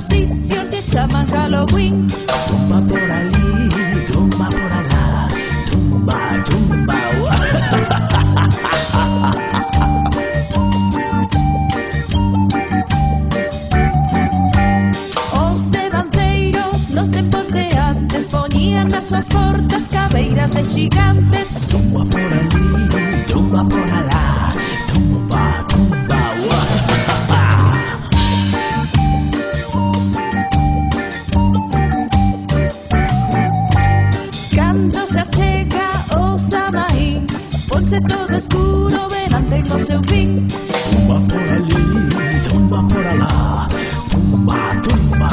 los sitios de chaman Halloween. Tumba por allí, tumba por allá, tumba, tumba. Os devanceiros nos tempos de antes poñían nas súas portas cabeiras de xigantes. Tumba por allí, tumba por allá, tumba, tumba. Cando se achega o Samaín, ponse todo escuro, verán ten o seu fin. Tumba por allí, tumba por allá, tumba, tumba.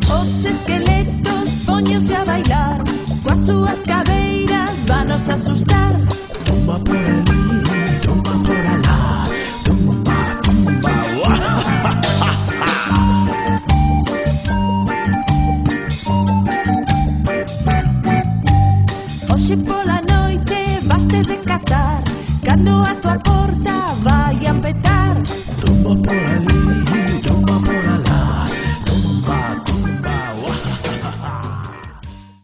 Os esqueletos póñense a bailar, coas súas cabeiras vanos a asustar.